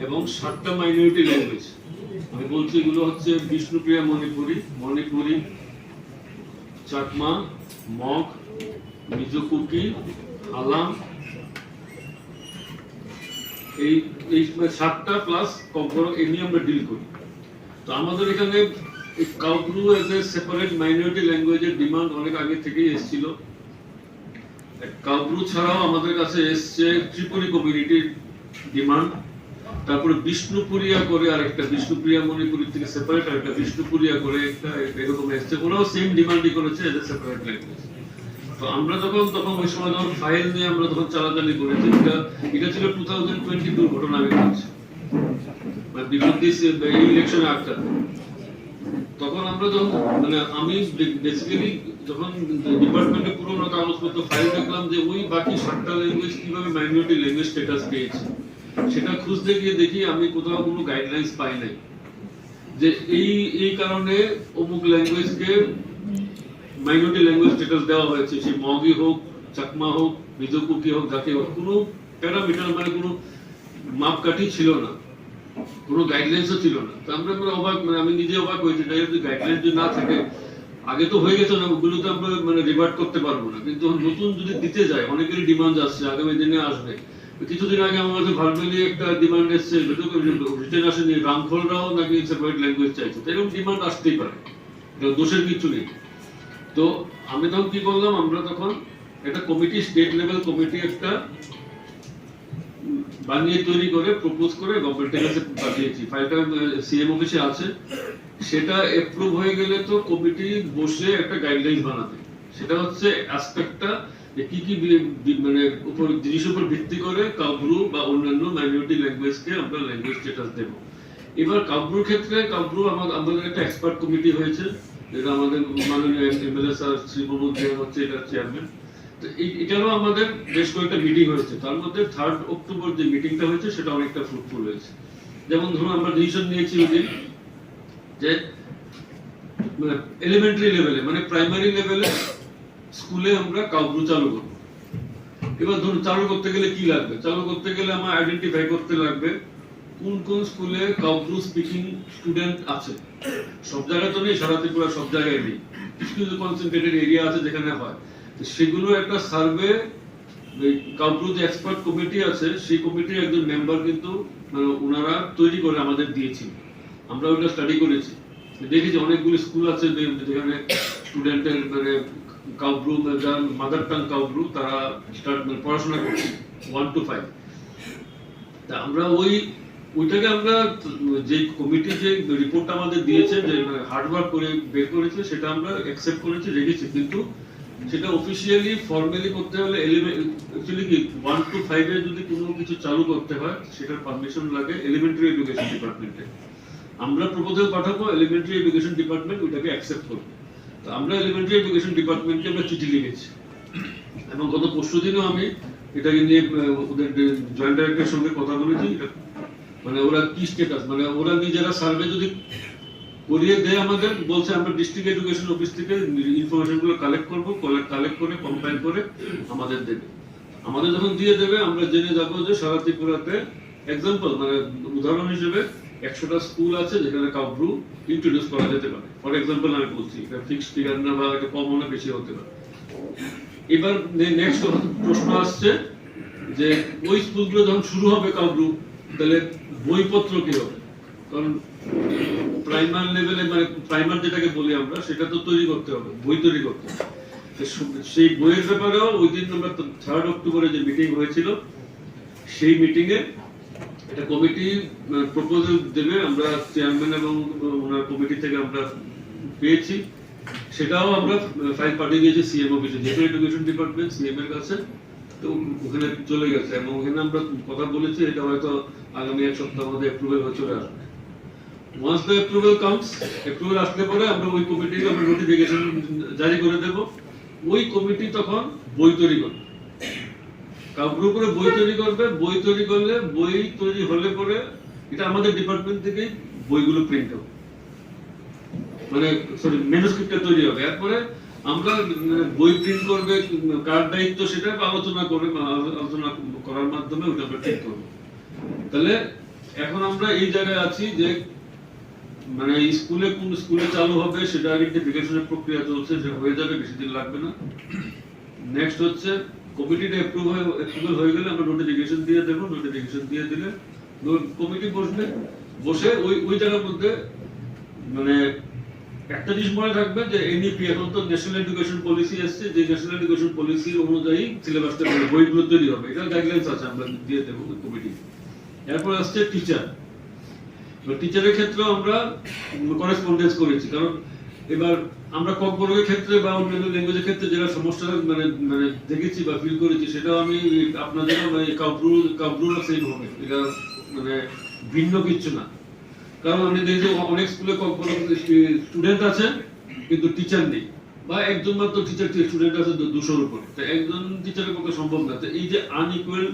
এবং 7টা minority language আমি বলছি, এগুলো হচ্ছে বিষ্ণুপ্রিয়া মণিপুরি, মণিপুরি, চাকমা, মগ, মিজো কুকি, হালাম, এই 7টা প্লাস কম্পোর এই নিয়ে আমরা ডিল করি। তো আমাদের এখানে Kaubru as a separate minority ল্যাঙ্গুয়েজের ডিমান্ড অনেক আগে থেকেই এসেছিল। কাউব্রু ছাড়াও আমাদের কাছে এসছে ত্রিপুরি কমিউনিটির ডিমান্ড, তারপরে বিষ্ণুপুরিয়া করে আরেকটা, বিষ্ণুপ্রিয়া মণিপুরি থেকে সেপারেট আরেকটা বিষ্ণুপুরিয়া করে একটা, এরকম এসছে। ওরাও সেম ডিমান্ডই করেছে এজ এ সেপারেট ল্যাঙ্গুয়েজ। তো আমরা তখন ওই সময় যখন ফাইল নিয়ে আমরা তখন চালাচালি করেছি, এটা ছিল 2022 ঘটনা আমি বলছি, মানে বিফোর দিস ইলেকশনের আগটা। তখন আমরা যখন মানে আমি বেসিক্যালি যখন ডিপার্টমেন্টে পুরোনো কাগজপত্র ফাইল দেখলাম যে ওই বাকি 7টা ল্যাঙ্গুয়েজ কিভাবে মাইনরিটি ল্যাঙ্গুয়েজ স্ট্যাটাস পেয়েছে, সেটা খুঁজতে গিয়ে দেখি আমি কোথাও কোনো গাইডলাইন্স পাই নাই যে এই কারণে অমুক ল্যাঙ্গুয়েজকে মাইনরিটি ল্যাঙ্গুয়েজ স্ট্যাটাস দেওয়া হয়েছে। সেই মগই হোক, চাকমা হোক, মিজো কুকি হোক, যাকে হোক, কোনো প্যারামিটার মানে কোনো মাপকাঠি ছিল না, কোনো গাইডলাইন্সও ছিল না। তো আমরা অবাক, মানে আমি নিজে অবাক হয়েছি, যদি গাইডলাইন যদি না থাকে, আগে তো হয়ে গেছে না, ওগুলো তো আমরা মানে রিভার্ট করতে পারবো না। কিন্তু নতুন যদি দিতে যায়, অনেকেরই ডিমান্ড আসছে, আগামী দিনে আসবে। কিছুদিন আগে আমার কাছে ভার্বালি একটা ডিমান্ড এসছে, রিটার্ন আসেনি, রামফলরাও নাকি সেপারেট ল্যাঙ্গুয়েজ চাইছে। তো এরকম ডিমান্ড আসতেই পারে, দোষের কিছু নেই। তো আমি তখন কি করলাম, আমরা তখন একটা কমিটি, স্টেট লেভেল কমিটি একটা বানিয়ে তৈরি করে প্রপোজ করে গভর্নমেন্টের কাছে পাঠিয়েছি। ফাইলটা সিএম অফিসে আছে, সেটা অ্যাপ্রুভ হয়ে গেলে তো কমিটি বসে একটা গাইডলাইন বানাবে। সেটা হচ্ছে অ্যাসপেক্টটা যে কি কি মানে উপর জিনিসের উপর ভিত্তি করে কাউব্রু বা অন্যান্য মাইনরিটি ল্যাঙ্গুয়েজকে আমরা ল্যাঙ্গুয়েজ স্ট্যাটাস দেব। এবার কাউব্রুর ক্ষেত্রে কাউব্রু আমাদের একটা এক্সপার্ট কমিটি হয়েছে, যেটা আমাদের মাননীয় এমএলএ স্যার শ্রী মনোজ দেব হচ্ছে এটার চেয়ারম্যান। তো এটারও আমাদের বেশ কয়েকটা মিটিং হয়েছে, তার মধ্যে 3 অক্টোবর যে মিটিংটা হয়েছে সেটা অনেকটা ফ্রুটফুল হয়েছে। যেমন ধরুন আমরা ডিসিশন নিয়েছি যে এলিমেন্টারি লেভেলে মানে প্রাইমারি লেভেলে স্কুলে আমরা কাউব্রু চালু করব। এবার ধরুন চালু করতে গেলে কি লাগবে, চালু করতে গেলে আমার আইডেন্টিফাই করতে লাগবে কোন কোন স্কুলে কাউব্রু স্পিকিং স্টুডেন্ট আছে। সব জায়গায় তো নেই, সারা ত্রিপুরা সব জায়গায় নেই, কিছু কিছু কনসেন্ট্রেটেড এরিয়া আছে যেখানে হয়। সেগুলো একটা সার্ভে, কাউব্রু যে এক্সপার্ট কমিটি আছে সেই কমিটির একজন মেম্বার কিন্তু মানে ওনারা তৈরি করে আমাদের দিয়েছিল। আমরা ওটা স্টাডি করেছি, দেখেছি অনেকগুলো স্কুল আছে যেখানে স্টুডেন্টের মানে কাউব্রু, যার মাদার টাং কাউব্রু, তারা পড়াশোনা করছে 1 to 5। তা আমরা ওইটাকে আমরা যে কমিটি যে রিপোর্টটা আমাদের দিয়েছে, যে হার্ডওয়ার্ক করে বের করেছে, সেটা আমরা অ্যাকসেপ্ট করেছি, রেখেছি। কিন্তু সেটা অফিশিয়ালি ফর্মালি করতে হলে অ্যাকচুয়ালি কি 1 to 5 এ যদি কোনো কিছু চালু করতে হয় সেটার পারমিশন লাগে এলিমেন্টারি এডুকেশন ডিপার্টমেন্টে। আমরা প্রপোজাল পাঠাবো, এলিমেন্টারি এডুকেশন ডিপার্টমেন্ট ওটাকে অ্যাকসেপ্ট করবে। তো আমরা এলিমেন্টারি এডুকেশন ডিপার্টমেন্টকে আমরা চিঠি লিখেছি, এবং গত পরশুদিনও আমি এটাকে নিয়ে ওদের জয়েন্ট ডাইরেক্টরের সঙ্গে কথা বলেছি। মানে ওরা কি স্ট্যাটাস, মানে ওরা নিজেরা সার্ভে যদি করিয়ে দেয় আমাদের, বলছে আমরা ডিস্ট্রিক্ট এডুকেশন অফিস থেকে ইনফরমেশন গুলো কালেক্ট করবো, কালেক্ট করে কম্পাইল করে আমাদের দেবে। আমাদের যখন দিয়ে দেবে আমরা জেনে যাবো যে সারা ত্রিপুরাতে এক্সাম্পল মানে উদাহরণ হিসেবে 100টা স্কুল আছে যেখানে কাউব্রু ইন্ট্রোডিউস করা যেতে পারে। ফর এক্সাম্পল আমি বলছি, এটা ফিক্সড ফিগার না, বা এটা কম না বেশি হতে পারে। এবার নেক্সট প্রশ্ন আসছে যে ওই স্কুলগুলো যখন শুরু হবে কাউব্রু, তাহলে বইপত্র কি হবে? কারণ প্রাইমার লেভেলে মানে প্রাইমার যেটাকে বলি আমরা, সেটা তো তৈরি করতে হবে, বই তৈরি করতে হবে। সেই বইয়ের ব্যাপারেও ওই দিন আমরা 3 অক্টোবরে যে মিটিং হয়েছিল, সেই মিটিং এ এটা কমিটি প্রপোজাল দেবে, আমরা চেয়ারম্যান এবং ওনার কমিটি থেকে আমরা পেয়েছি। সেটাও আমরা ফাইল পাঠিয়ে দিয়েছি সিএম অফিসে, যেহেতু এডুকেশন ডিপার্টমেন্ট সিএম এর কাছে, তো ওখানে চলে গেছে। এবং ওখানে আমরা কথা বলেছি এটা হয়তো আগামী 1 সপ্তাহের মধ্যে অ্যাপ্রুভাল হয়ে চলে আসবে। Once the approval comes, approval আসলে পরে আমরা ওই কমিটিকে আমরা নোটিফিকেশন জারি করে দেব। ওই কমিটি তখন বই তৈরি করবে, কাউব্রু করে বই তৈরি করবে। বই তৈরি করলে, বই তৈরি হলে পরে এটা আমাদের ডিপার্টমেন্ট থেকেই বইগুলো প্রিন্ট হবে, মানে সরি ম্যানুস্ক্রিপ্টটা তৈরি হবে। এরপরে আমরা বই প্রিন্ট করবে, কার দায়িত্ব সেটা আলোচনা করার মাধ্যমে ওটা আমরা ঠিক করবো। তাহলে এখন আমরা এই জায়গায় আছি যে মানে স্কুলে কোন স্কুলে চালু হবে সেটা আইডেন্টিফিকেশনের প্রক্রিয়া চলছে, যে হয়ে যাবে, বেশি দিন লাগবে না। নেক্সট হচ্ছে কমিটিটা অ্যাপ্রুভাল হয়ে গেলে আমরা নোটিফিকেশন দিয়ে দেব, নোটিফিকেশন দিয়ে দিলে কমিটি বসবে, বসে ওই জায়গার মধ্যে মানে একটা জিনিস মনে রাখবে যে এনইপি এখন তো ন্যাশনাল এডুকেশন পলিসি আসছে, যে ন্যাশনাল এডুকেশন পলিসির অনুযায়ী সিলেবাসটা বইগুলো তৈরি হবে, এটা গাইডলাইন্স আছে, আমরা দিয়ে দেবো কমিটি। এরপর আসছে টিচার। টিচারের ক্ষেত্রে আমরা করেসপন্ডেন্স করেছি, কারণ এবার আমরা কম্পিউটারের ক্ষেত্রে বা অন্যান্য ল্যাঙ্গুয়েজের ক্ষেত্রে যেটা সমস্যা মানে মানে দেখেছি বা ফিল করেছি, সেটাও আমি আপনাদের মানে কাবরুল সেম হবে, এটা মানে ভিন্ন কিছু না। কারণ আমি দেখি অনেক স্কুলে স্টুডেন্ট আছে কিন্তু টিচার নেই, বা একজন মাত্র টিচার স্টুডেন্ট আছে 200-র উপরে, তো একজন টিচারের পক্ষে সম্ভব না। তো এই যে আনইকুয়াল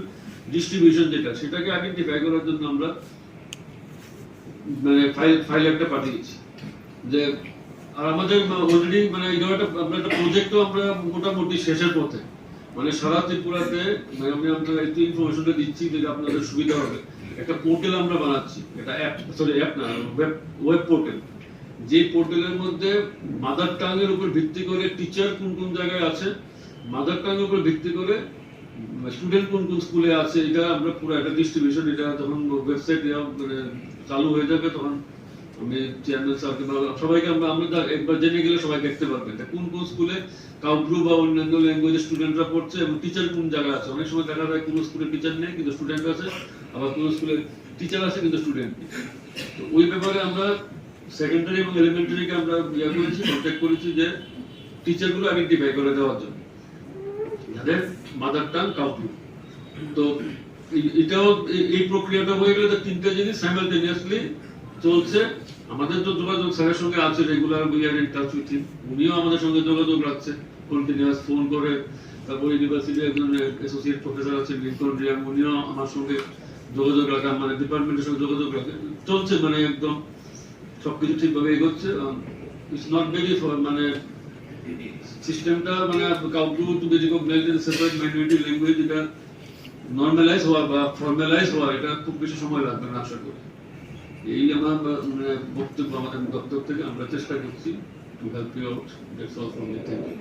ডিস্ট্রিবিউশন যেটা, সেটাকে আইডেন্টিফাই করার জন্য আমরা মানে ফাইল একটা পাঠিয়েছি। যে আর আমাদের অলরেডি মানে আমরা একটা প্রজেক্টও আমরা মোটামুটি শেষের পথে, মানে সারা ত্রিপুরাতে মানে আমি আপনাদের একটু ইনফরমেশনটা দিচ্ছি যে আপনাদের সুবিধা হবে। একটা পোর্টাল আমরা বানাচ্ছি, এটা অ্যাপ না, ওয়েব পোর্টাল, যে পোর্টালের মধ্যে মাদার টাং এর উপর ভিত্তি করে টিচার কোন কোন জায়গায় আছে, মাদার টাং এর উপর ভিত্তি করে স্টুডেন্ট কোন কোন স্কুলে আছে, এটা আমরা পুরো একটা ডিস্ট্রিবিউশন, এটা যখন ওয়েবসাইট মানে চালু হয়ে যাবে তখন আমি চেয়ারম্যান স্যারকে সবাইকে আমরা একবার জেনে গেলে সবাই দেখতে পারবেন কোন কোন স্কুলে কাউব্রু বা অন্যান্য ল্যাঙ্গুয়েজের স্টুডেন্টরা পড়ছে এবং টিচার কোন জায়গায় আছে। অনেক সময় দেখা যায় কোন স্কুলে টিচার নেই কিন্তু স্টুডেন্ট আছে, আবার কোন স্কুলে টিচার আছে কিন্তু স্টুডেন্ট নেই। তো ওই ব্যাপারে আমরা সেকেন্ডারি এবং এলিমেন্টারিকে আমরা করেছি, কন্ট্যাক্ট করেছি যে টিচারগুলো আইডেন্টিফাই করে দেওয়ার জন্য, যাদের মাদার টাং কাউব্রু। তো এটাও এই প্রক্রিয়াটা হয়ে গেলে তিনটা জিনিস সাইমালটেনিয়াসলি চলছে। আমাদের তো যোগাযোগ স্যারের সঙ্গে আছে, regular we are in touch with him, উনিও আমাদের সঙ্গে যোগাযোগ রাখছে কন্টিনিউয়াস, ফোন করে। তারপর ইউনিভার্সিটির একজন অ্যাসোসিয়েট প্রফেসর আছে লিঙ্কন রিয়াং, উনিও আমার সঙ্গে যোগাযোগ রাখে, আমাদের ডিপার্টমেন্টের সঙ্গে যোগাযোগ রাখে, চলছে মানে একদম সবকিছু ঠিকভাবে এগোচ্ছে। ইটস নট ভেরি মানে সিস্টেমটা মানে কাউকে to be recognised as separate minority language, এটা নরমালাইজ হওয়া বা ফর্মালাইজ হওয়া, এটা খুব বেশি সময় লাগবে না আশা করি। এই আমার মানে বক্তব্য, আমাদের দপ্তর থেকে আমরা চেষ্টা করছি to help you out. That's all from me, thank you.